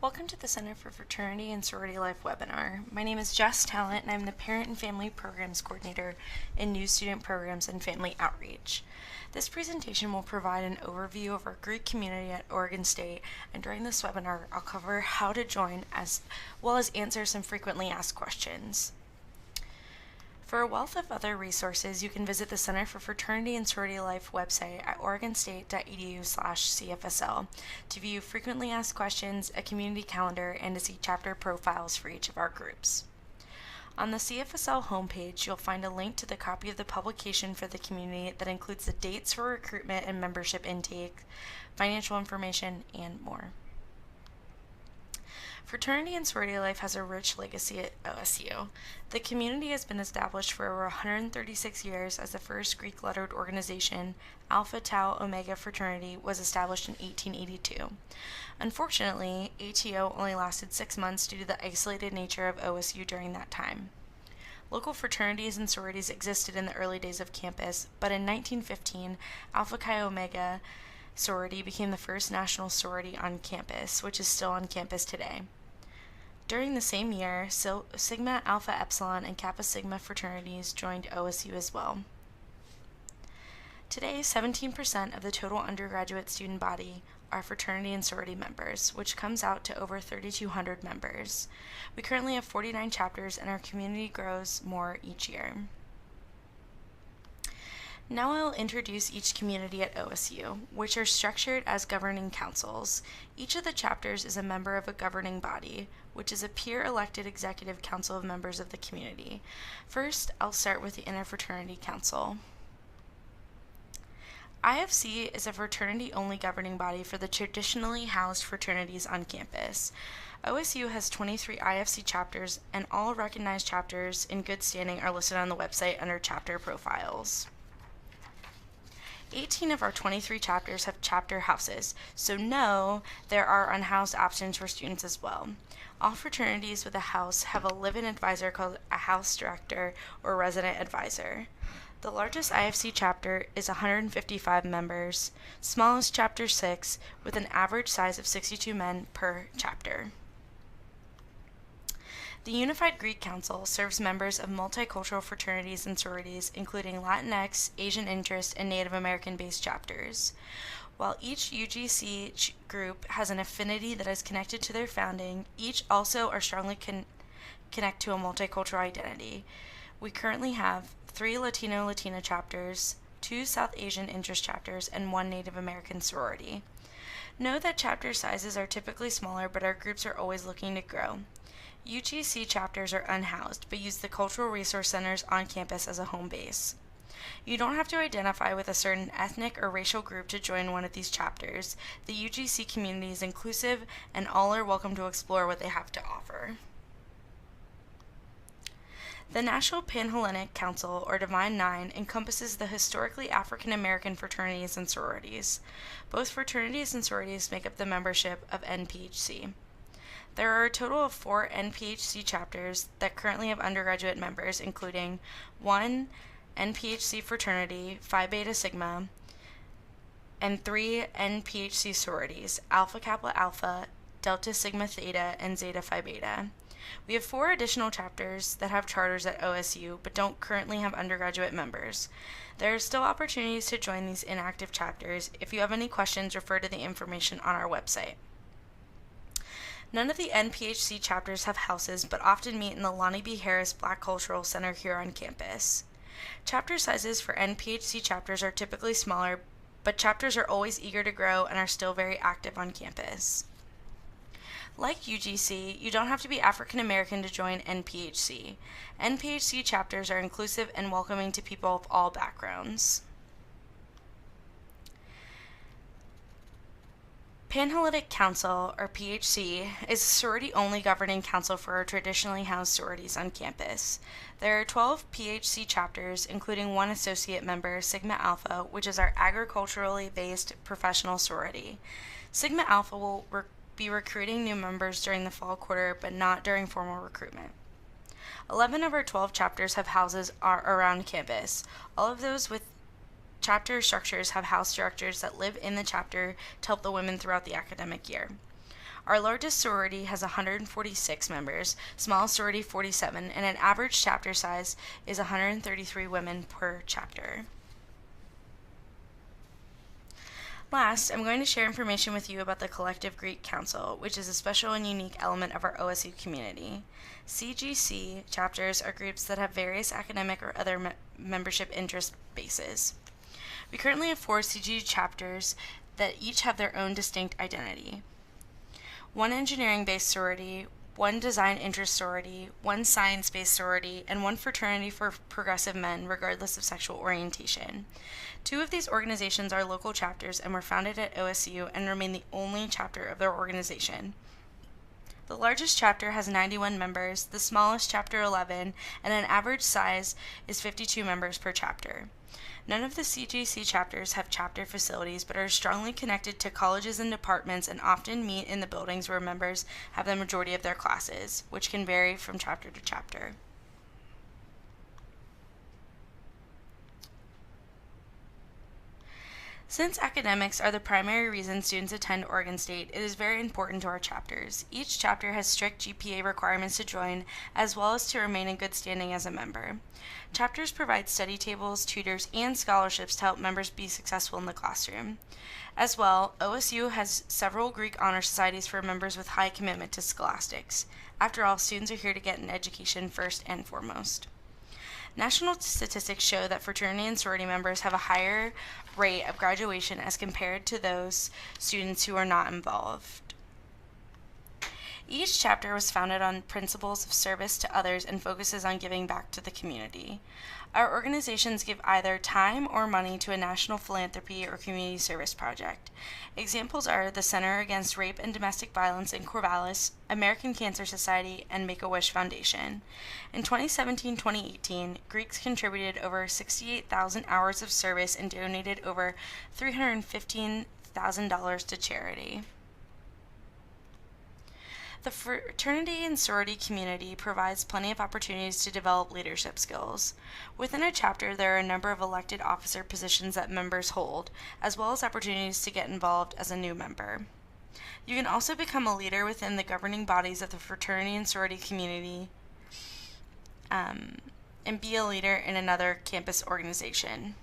Welcome to the Center for Fraternity and Sorority Life webinar. My name is Jess Talent, and I'm the Parent and Family Programs Coordinator in New Student Programs and Family Outreach. This presentation will provide an overview of our Greek community at Oregon State, and during this webinar, I'll cover how to join as well as answer some frequently asked questions. For a wealth of other resources, you can visit the Center for Fraternity and Sorority Life website at oregonstate.edu/CFSL to view frequently asked questions, a community calendar, and to see chapter profiles for each of our groups. On the CFSL homepage, you'll find a link to the copy of the publication for the community that includes the dates for recruitment and membership intake, financial information, and more. Fraternity and Sorority Life has a rich legacy at OSU. The community has been established for over 136 years as the first Greek-lettered organization, Alpha Tau Omega Fraternity, was established in 1882. Unfortunately, ATO only lasted 6 months due to the isolated nature of OSU during that time. Local fraternities and sororities existed in the early days of campus, but in 1915, Alpha Chi Omega sorority became the first national sorority on campus, which is still on campus today. During the same year, Sigma Alpha Epsilon and Kappa Sigma fraternities joined OSU as well. Today, 17% of the total undergraduate student body are fraternity and sorority members, which comes out to over 3,200 members. We currently have 49 chapters, and our community grows more each year. Now I will introduce each community at OSU, which are structured as governing councils. Each of the chapters is a member of a governing body, which is a peer-elected executive council of members of the community. First, I'll start with the Interfraternity Council. IFC is a fraternity-only governing body for the traditionally housed fraternities on campus. OSU has 23 IFC chapters, and all recognized chapters in good standing are listed on the website under chapter profiles. 18 of our 23 chapters have chapter houses, so no, there are unhoused options for students as well. All fraternities with a house have a live-in advisor called a house director or resident advisor. The largest IFC chapter is 155 members, smallest chapter 6, with an average size of 62 men per chapter. The Unified Greek Council serves members of multicultural fraternities and sororities, including Latinx, Asian interest, and Native American-based chapters. While each UGC group has an affinity that is connected to their founding, each also are strongly connect to a multicultural identity. We currently have 3 Latino-Latina chapters, 2 South Asian interest chapters, and 1 Native American sorority. Know that chapter sizes are typically smaller, but our groups are always looking to grow. UGC chapters are unhoused, but use the cultural resource centers on campus as a home base. You don't have to identify with a certain ethnic or racial group to join one of these chapters. The UGC community is inclusive, and all are welcome to explore what they have to offer. The National Panhellenic Council, or Divine Nine, encompasses the historically African American fraternities and sororities. Both fraternities and sororities make up the membership of NPHC. There are a total of 4 NPHC chapters that currently have undergraduate members, including 1 NPHC fraternity, Phi Beta Sigma, and 3 NPHC sororities, Alpha Kappa Alpha, Delta Sigma Theta, and Zeta Phi Beta. We have 4 additional chapters that have charters at OSU, but don't currently have undergraduate members. There are still opportunities to join these inactive chapters. If you have any questions, refer to the information on our website. None of the NPHC chapters have houses, but often meet in the Lonnie B. Harris Black Cultural Center here on campus. Chapter sizes for NPHC chapters are typically smaller, but chapters are always eager to grow and are still very active on campus. Like UGC, you don't have to be African American to join NPHC. NPHC chapters are inclusive and welcoming to people of all backgrounds. Panhellenic Council, or PHC, is a sorority-only governing council for our traditionally housed sororities on campus. There are 12 PHC chapters, including 1 associate member, Sigma Alpha, which is our agriculturally based professional sorority. Sigma Alpha will be recruiting new members during the fall quarter, but not during formal recruitment. 11 of our 12 chapters have houses around campus. All of those with chapter structures have house directors that live in the chapter to help the women throughout the academic year. Our largest sorority has 146 members, smallest sorority 47, and an average chapter size is 133 women per chapter. Last, I'm going to share information with you about the Collective Greek Council, which is a special and unique element of our OSU community. CGC chapters are groups that have various academic or other membership interest bases. We currently have 4 CGC chapters that each have their own distinct identity. 1 engineering-based sorority, 1 design interest sorority, 1 science-based sorority, and 1 fraternity for progressive men, regardless of sexual orientation. 2 of these organizations are local chapters and were founded at OSU and remain the only chapter of their organization. The largest chapter has 91 members, the smallest chapter 11, and an average size is 52 members per chapter. None of the CGC chapters have chapter facilities, but are strongly connected to colleges and departments and often meet in the buildings where members have the majority of their classes, which can vary from chapter to chapter. Since academics are the primary reason students attend Oregon State, it is very important to our chapters. Each chapter has strict GPA requirements to join, as well as to remain in good standing as a member. Chapters provide study tables, tutors, and scholarships to help members be successful in the classroom. As well, OSU has several Greek honor societies for members with high commitment to scholastics. After all, students are here to get an education first and foremost. National statistics show that fraternity and sorority members have a higher rate of graduation as compared to those students who are not involved. Each chapter was founded on principles of service to others and focuses on giving back to the community. Our organizations give either time or money to a national philanthropy or community service project. Examples are the Center Against Rape and Domestic Violence in Corvallis, American Cancer Society, and Make-A-Wish Foundation. In 2017-2018, Greeks contributed over 68,000 hours of service and donated over $315,000 to charity. The fraternity and sorority community provides plenty of opportunities to develop leadership skills. Within a chapter, there are a number of elected officer positions that members hold, as well as opportunities to get involved as a new member. You can also become a leader within the governing bodies of the fraternity and sorority community, and be a leader in another campus organization.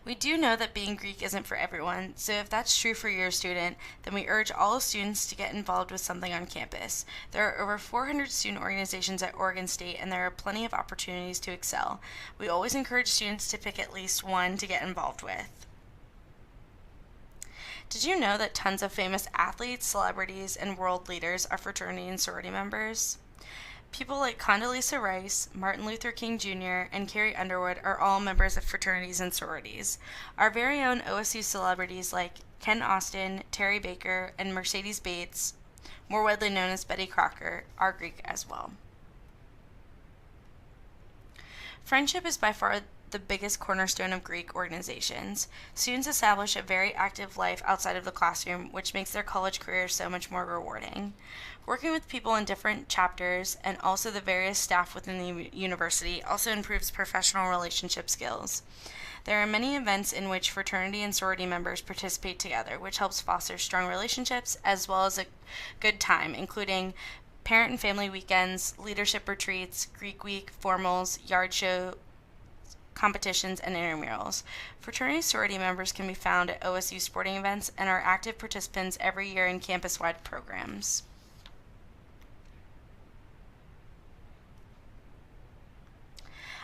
We do know that being Greek isn't for everyone, so if that's true for your student, then we urge all students to get involved with something on campus. There are over 400 student organizations at Oregon State, and there are plenty of opportunities to excel. We always encourage students to pick at least one to get involved with. Did you know that tons of famous athletes, celebrities, and world leaders are fraternity and sorority members? People like Condoleezza Rice, Martin Luther King Jr., and Carrie Underwood are all members of fraternities and sororities. Our very own OSU celebrities like Ken Austin, Terry Baker, and Mercedes Bates, more widely known as Betty Crocker, are Greek as well. Friendship is by far the biggest cornerstone of Greek organizations. Students establish a very active life outside of the classroom, which makes their college career so much more rewarding. Working with people in different chapters and also the various staff within the university also improves professional relationship skills. There are many events in which fraternity and sorority members participate together, which helps foster strong relationships as well as a good time, including parent and family weekends, leadership retreats, Greek week, formals, yard show competitions, and intramurals. Fraternity sorority members can be found at OSU sporting events and are active participants every year in campus-wide programs.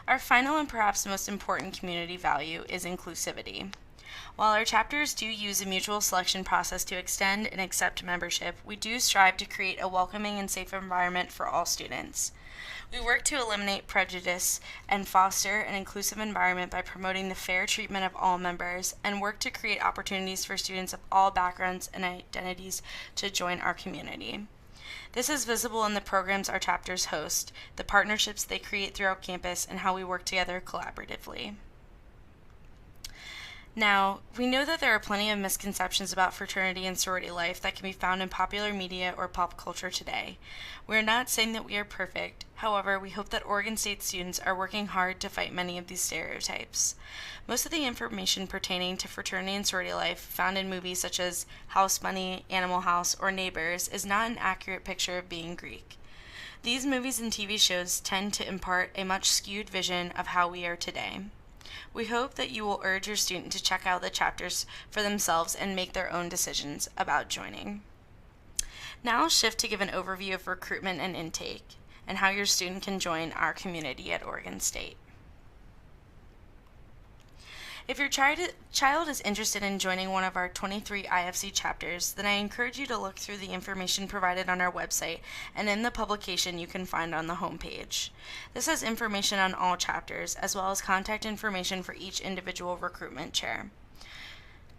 Our final and perhaps most important community value is inclusivity. While our chapters do use a mutual selection process to extend and accept membership, we do strive to create a welcoming and safe environment for all students. We work to eliminate prejudice and foster an inclusive environment by promoting the fair treatment of all members and work to create opportunities for students of all backgrounds and identities to join our community. This is visible in the programs our chapters host, the partnerships they create throughout campus, and how we work together collaboratively. Now, we know that there are plenty of misconceptions about fraternity and sorority life that can be found in popular media or pop culture today. We are not saying that we are perfect. However, we hope that Oregon State students are working hard to fight many of these stereotypes. Most of the information pertaining to fraternity and sorority life found in movies such as House Bunny, Animal House, or Neighbors is not an accurate picture of being Greek. These movies and TV shows tend to impart a much skewed vision of how we are today. We hope that you will urge your student to check out the chapters for themselves and make their own decisions about joining. Now I'll shift to give an overview of recruitment and intake, and how your student can join our community at Oregon State. If your child is interested in joining one of our 23 IFC chapters, then I encourage you to look through the information provided on our website and in the publication you can find on the homepage. This has information on all chapters, as well as contact information for each individual recruitment chair.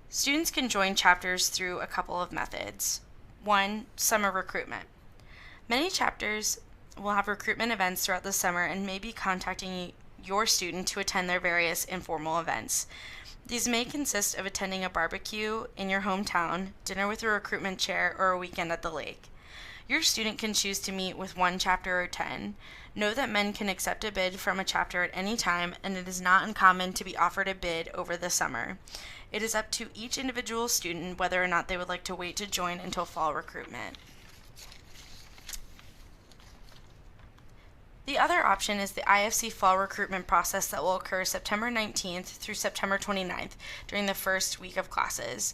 Students can join chapters through a couple of methods. 1. Summer recruitment. Many chapters will have recruitment events throughout the summer and may be contacting your student to attend their various informal events. These may consist of attending a barbecue in your hometown, dinner with a recruitment chair, or a weekend at the lake. Your student can choose to meet with one chapter or 10. Know that men can accept a bid from a chapter at any time, and it is not uncommon to be offered a bid over the summer. It is up to each individual student whether or not they would like to wait to join until fall recruitment. The other option is the IFC fall recruitment process that will occur September 19th through September 29th during the first week of classes.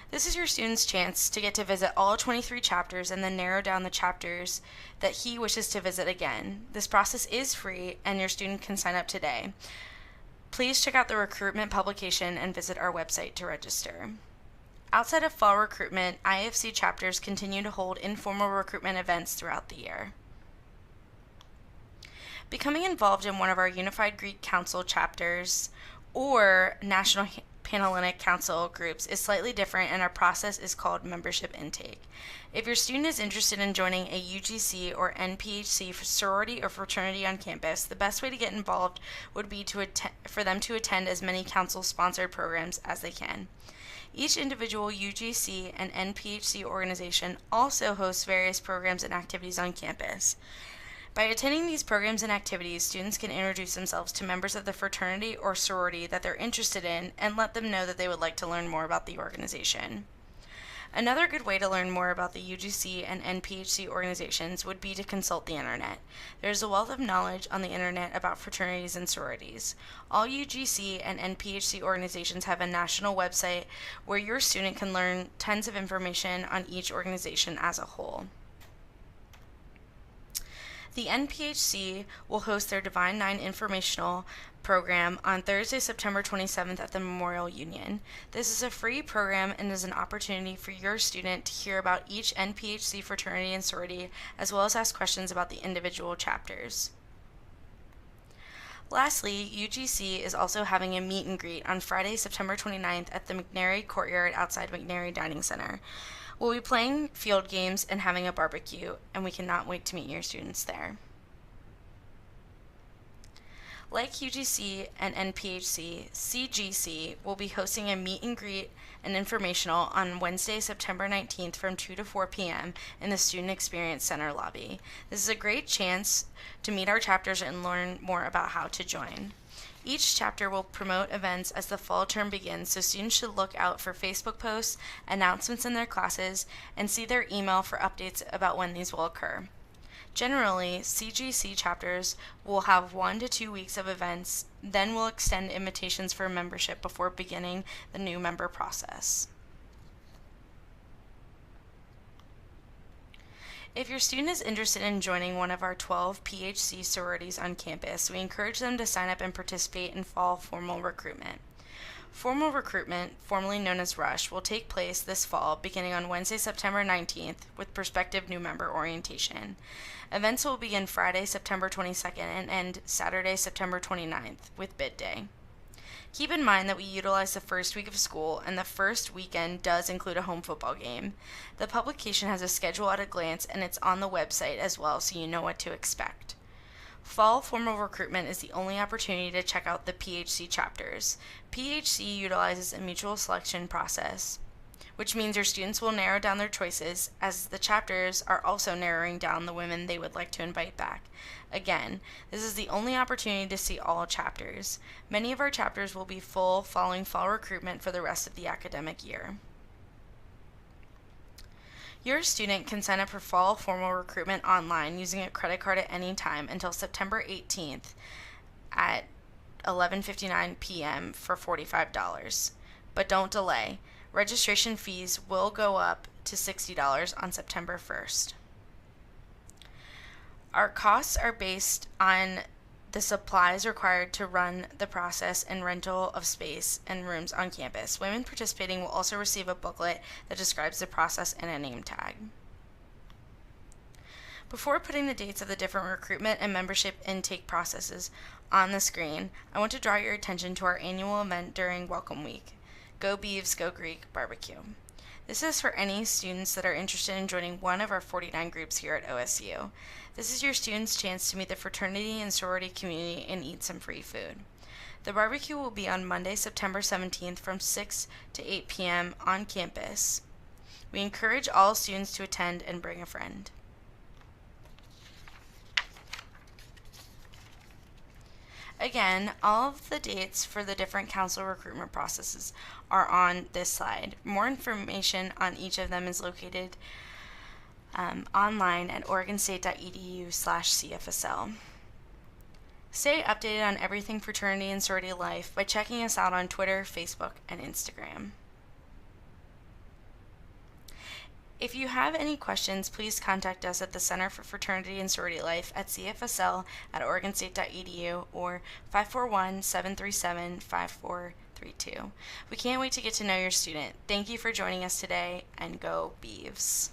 This is your student's chance to get to visit all 23 chapters and then narrow down the chapters that he wishes to visit again. This process is free and your student can sign up today. Please check out the recruitment publication and visit our website to register. Outside of fall recruitment, IFC chapters continue to hold informal recruitment events throughout the year. Becoming involved in one of our Unified Greek Council chapters or National Panhellenic Council groups is slightly different, and our process is called membership intake. If your student is interested in joining a UGC or NPHC sorority or fraternity on campus, the best way to get involved would be for them to attend as many council-sponsored programs as they can. Each individual UGC and NPHC organization also hosts various programs and activities on campus. By attending these programs and activities, students can introduce themselves to members of the fraternity or sorority that they're interested in and let them know that they would like to learn more about the organization. Another good way to learn more about the UGC and NPHC organizations would be to consult the internet. There's a wealth of knowledge on the internet about fraternities and sororities. All UGC and NPHC organizations have a national website where your student can learn tons of information on each organization as a whole. The NPHC will host their Divine Nine informational program on Thursday, September 27th at the Memorial Union. This is a free program and is an opportunity for your student to hear about each NPHC fraternity and sorority, as well as ask questions about the individual chapters. Lastly, UGC is also having a meet and greet on Friday, September 29th at the McNary Courtyard outside McNary Dining Center. We'll be playing field games and having a barbecue, and we cannot wait to meet your students there. Like UGC and NPHC, CGC will be hosting a meet and greet and informational on Wednesday, September 19th from 2 to 4 p.m. in the Student Experience Center lobby. This is a great chance to meet our chapters and learn more about how to join. Each chapter will promote events as the fall term begins, so students should look out for Facebook posts, announcements in their classes, and see their email for updates about when these will occur. Generally, CGC chapters will have 1 to 2 weeks of events, then will extend invitations for membership before beginning the new member process. If your student is interested in joining one of our 12 PHC sororities on campus, we encourage them to sign up and participate in fall formal recruitment. Formal recruitment, formerly known as Rush, will take place this fall beginning on Wednesday, September 19th with prospective new member orientation. Events will begin Friday, September 22nd and end Saturday, September 29th with bid day. Keep in mind that we utilize the first week of school, and the first weekend does include a home football game. The publication has a schedule at a glance, and it's on the website as well, so you know what to expect. Fall formal recruitment is the only opportunity to check out the PHC chapters. PHC utilizes a mutual selection process, which means your students will narrow down their choices, as the chapters are also narrowing down the women they would like to invite back. Again, this is the only opportunity to see all chapters. Many of our chapters will be full following fall recruitment for the rest of the academic year. Your student can sign up for fall formal recruitment online using a credit card at any time until September 18th at 11:59 p.m. for $45. But don't delay. Registration fees will go up to $60 on September 1st. Our costs are based on the supplies required to run the process and rental of space and rooms on campus. Women participating will also receive a booklet that describes the process and a name tag. Before putting the dates of the different recruitment and membership intake processes on the screen, I want to draw your attention to our annual event during Welcome Week, Go Beavs, Go Greek Barbecue. This is for any students that are interested in joining one of our 49 groups here at OSU. This is your students' chance to meet the fraternity and sorority community and eat some free food. The barbecue will be on Monday, September 17th from 6 to 8 p.m. on campus. We encourage all students to attend and bring a friend. Again, all of the dates for the different council recruitment processes are on this slide. More information on each of them is located online at oregonstate.edu/CFSL. Stay updated on everything fraternity and sorority life by checking us out on Twitter, Facebook, and Instagram. If you have any questions, please contact us at the Center for Fraternity and Sorority Life at cfsl@oregonstate.edu or 541-737-5432. We can't wait to get to know your student. Thank you for joining us today, and go Beavs!